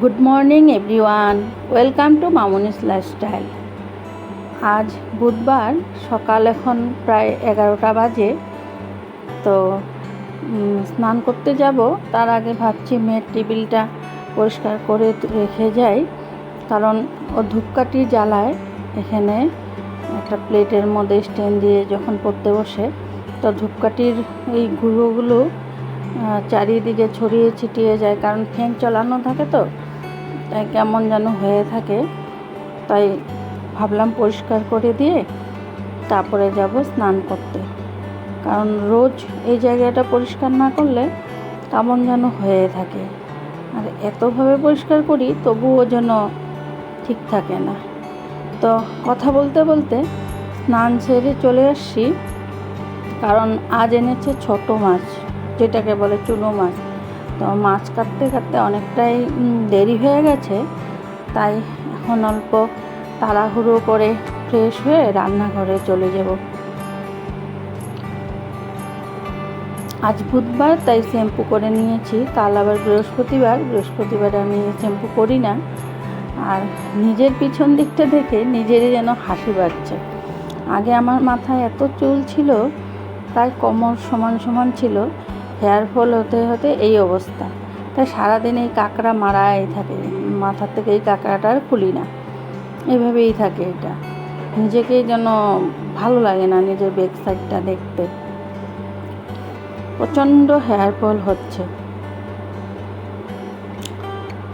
Good morning everyone, welcome to Mamuni's lifestyle. আজ বুধবার, সকাল এখন প্রায় 11টা বাজে। তো স্নান করতে যাব, তার আগে ভাবছি মেয়ের টেবিলটা পরিষ্কার করে রেখে যাই, কারণ ও ধূপকাঠি জ্বালায় এখানে একটা প্লেটের মধ্যে স্ট্যান্ড দিয়ে যখন পড়তে বসে, তো ধূপকাঠির এই গুঁড়োগুলো চারিদিকে ছড়িয়ে ছিটিয়ে যায়, কারণ ফ্যান চালানো থাকে, তো তাই কেমন যেন হয়ে থাকে। তাই ভাবলাম পরিষ্কার করে দিয়ে তারপরে যাব স্নান করতে, কারণ রোজ এই জায়গাটা পরিষ্কার না করলে কেমন যেন হয়ে থাকে। আর এতভাবে পরিষ্কার করি তবুও যেন ঠিক থাকে না। তো কথা বলতে বলতে স্নান সেরে চলে আসছি, কারণ আজ এনেছে ছোট মাছ, যেটাকে বলে চুনো মাছ। তো মাছ কাটতে কাটতে অনেকটাই দেরি হয়ে গেছে, তাই এখন অল্প তাড়াহুড়ো করে ফ্রেশ হয়ে রান্নাঘরে চলে যাব। আজ বুধবার, তাই শ্যাম্পু করে নিয়েছি। কাল আবার বৃহস্পতিবারে আমি শ্যাম্পু করি না। আর নিজের পিছন দিকটা দেখে নিজেরই যেন হাসি পাচ্ছে। আগে আমার মাথায় এত চুল ছিল, প্রায় কোমর সমান সমান ছিল, হেয়ার ফল হতে হতে এই অবস্থা। তাই সারাদিন এই কাঁকড়া মারাই থাকে, মাথার থেকে এই কাঁকড়াটা আর খুলি না, এভাবেই থাকে। এটা নিজেকেই যেন ভালো লাগে না, নিজের ব্যাক সাইডটা দেখতে। প্রচণ্ড হেয়ার ফল হচ্ছে।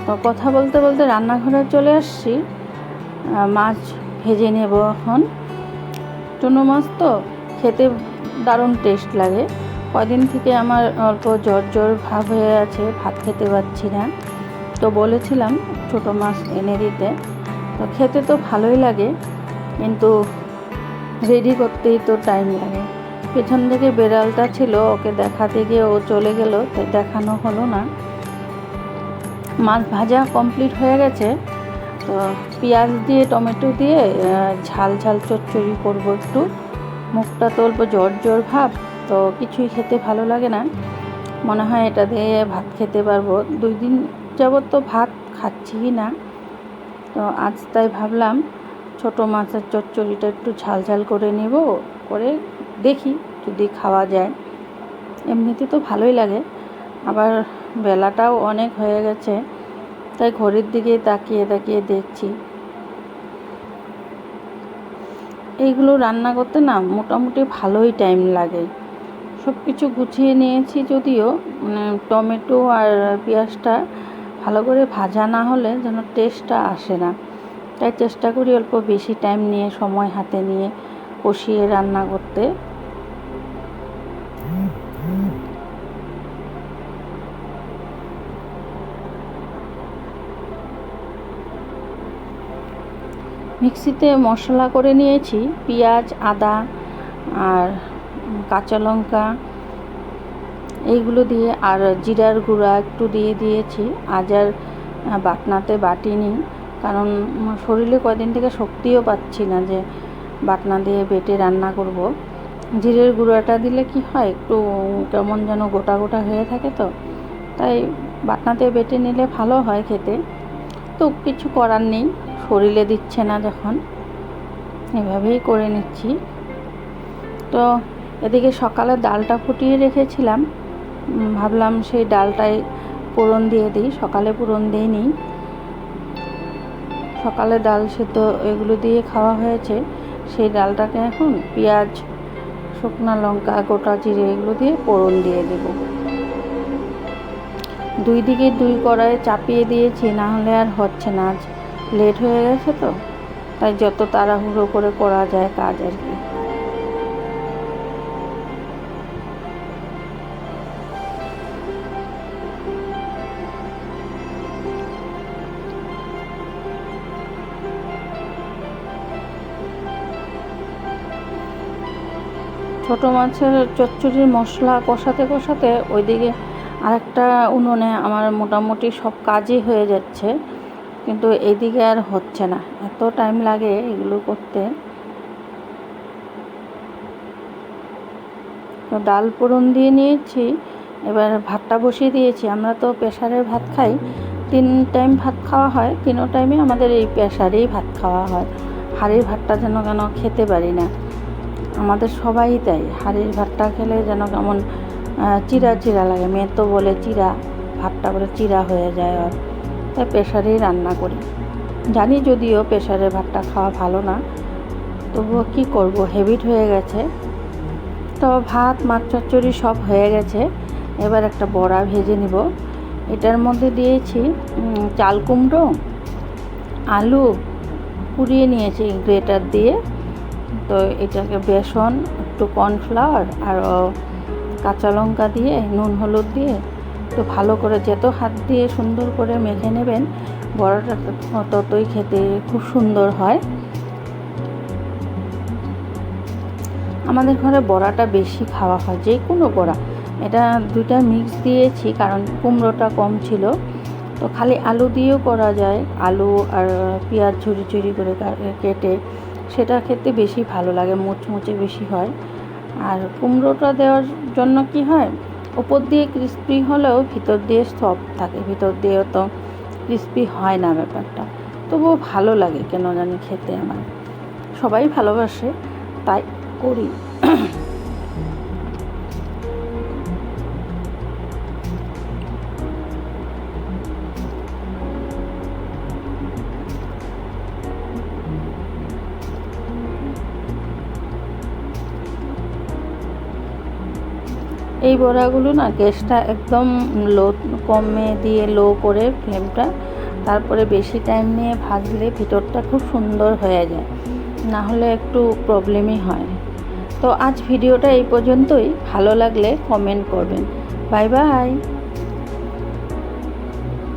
তো কথা বলতে বলতে রান্নাঘরে চলে আসছি। মাছ ভেজে নেব এখন। চুনো মাছ তো খেতে দারুণ টেস্ট লাগে। কদিন থেকে আমার অল্প জ্বর ভাব হয়ে আছে, ভাত খেতে পারছি না। তো বলেছিলাম ছোটো মাছ এনে দিতে। তো খেতে তো ভালোই লাগে, কিন্তু রেডি করতেই তো টাইম লাগে। পেছন থেকে বেড়ালটা ছিল, ওকে দেখাতে গিয়ে ও চলে গেল, তাই দেখানো হলো না। মাছ ভাজা কমপ্লিট হয়ে গেছে। তো পেঁয়াজ দিয়ে টমেটো দিয়ে ঝাল চচ্চড়ি করবো একটু। মুখটা তো অল্প জ্বর ভাব, তো কিছুই খেতে ভালো লাগে না। মনে হয় এটা দিয়ে ভাত খেতে পারবো। 2 দিন যাবত তো ভাত খাচ্ছি না। তো আজ তাই ভাবলাম ছোটো মাছের চচ্চড়িটা একটু ঝাল করে নেব, করে দেখি যদি খাওয়া যায়। এমনিতে তো ভালোই লাগে, আবার বেলাটাও অনেক হয়ে গেছে, তাই ঘড়ির দিকে তাকিয়ে দেখছি। এইগুলো রান্না করতে না মোটামুটি ভালোই টাইম লাগে। সব কিছু গুছিয়ে নিয়েছি, যদিও টমেটো আর পেঁয়াজটা ভালো করে ভাজা না হলে যেন টেস্টটা আসে না। তাই চেষ্টা করি অল্প বেশি টাইম নিয়ে, সময় হাতে নিয়ে কষিয়ে রান্না করতে। মিক্সিতে মশলা করে নিয়েছি, পেঁয়াজ, আদা আর কাঁচা লঙ্কা এইগুলো দিয়ে, আর জিরার গুঁড়া একটু দিয়েছি। আজ আর বাটনাতে বাটিনি, কারণ শরীরে কদিন থেকে শক্তিও পাচ্ছি না যে বাটনা দিয়ে বেটে রান্না করব। জিরের গুঁড়াটা দিলে কি হয়, একটু কেমন যেন গোটা হয়ে থাকে, তো তাই বাটনাতে বেটে নিলে ভালো হয় খেতে। তো কিছু করার নেই, শরীরে দিচ্ছে না যখন, এভাবেই করে নিচ্ছি। তো এদিকে সকালে ডালটা ফুটিয়ে রেখেছিলাম, ভাবলাম সেই ডালটাই ফোড়ন দিয়ে দিই। সকালে ফোড়ন দিইনি, সকালে ডাল সেদ্ধ এগুলো দিয়ে খাওয়া হয়েছে। সেই ডালটাকে এখন পেঁয়াজ, শুকনো লঙ্কা, গোটা জিরে এগুলো দিয়ে ফোড়ন দিয়ে দেব। 2 দিকে 2 কড়াইয়ে চাপিয়ে দিয়েছি, না হলে আর হচ্ছে না। আজ লেট হয়ে গেছে, তো তাই যত তাড়াহুড়ো করে করা যায় কাজ আর কি। ছোটো মাছের চচ্চড়ির মশলা কষাতে ওইদিকে আরেকটা উনুনে আমার মোটামুটি সব কাজই হয়ে যাচ্ছে, কিন্তু এইদিকে আর হচ্ছে না, এত টাইম লাগে এগুলো করতে। তো ডাল ফোড়ন দিয়ে নিয়েছি, এবার ভাতটা বসিয়ে দিয়েছি। আমরা তো প্রেসারের ভাত খাই, 3 টাইম ভাত খাওয়া হয়, 3 টাইমে আমাদের এই প্রেসারেই ভাত খাওয়া হয়। হাঁড়ির ভাতটা যেন কেন খেতে পারি না, আমাদের সবাই তাই। হাঁড়ির ভাতটা খেলে যেন কেমন চিরা চিরা লাগে, মেয়ে তো বলে চিরা, ভাতটা বলে চিরা হয়ে যায়। আর তাই প্রেসারেই রান্না করি। জানি যদিও প্রেসারের ভাতটা খাওয়া ভালো না, তবুও কী করব, হ্যাবিট হয়ে গেছে। তো ভাত মাছ চচ্চড়ি সব হয়ে গেছে, এবার একটা বড়া ভেজে নিব। এটার মধ্যে দিয়েছি চাল কুমড়ো, আলু পুড়িয়ে নিয়েছি গ্রেটার দিয়ে। তো এটাকে বেসন, একটু কর্নফ্লাওয়ার আর কাঁচা লঙ্কা দিয়ে নুন হলুদ দিয়ে একটু ভালো করে যেত হাত দিয়ে সুন্দর করে মেখে নেবেন, বড়াটা ততই খেতে খুব সুন্দর হয়। আমাদের ঘরে বড়াটা বেশি খাওয়া হয়, যে কোনো বড়া। এটা 2টা মিক্স দিয়েছি কারণ কুমড়োটা কম ছিল। তো খালি আলু দিয়েও করা যায়, আলু আর পেঁয়াজ ঝুরি ঝুরি করে কেটে, সেটা খেতে বেশি ভালো লাগে, মুচমুচে বেশি হয়। আর কুমড়োটা দেওয়ার জন্য কি হয়, উপর দিয়ে ক্রিস্পি হলেও ভিতর দিয়ে সফট থাকে, ভিতর দিয়ে তো ক্রিস্পি হয় না ব্যাপারটা। তবুও ভালো লাগে কেন জানি খেতে, আমার সবাই ভালোবাসে তাই করি। এই বড়াগুলো না গ্যাসটা একদম কমে দিয়ে লো করে ফ্লেমটা, তারপরে বেশি টাইম নিয়ে ভাজলে ভিতরটা খুব সুন্দর হয়ে যায়, না হলে একটু প্রবলেমই হয়। তো আজ ভিডিওটা এই পর্যন্তই, ভালো লাগলে কমেন্ট করবেন। Bye bye.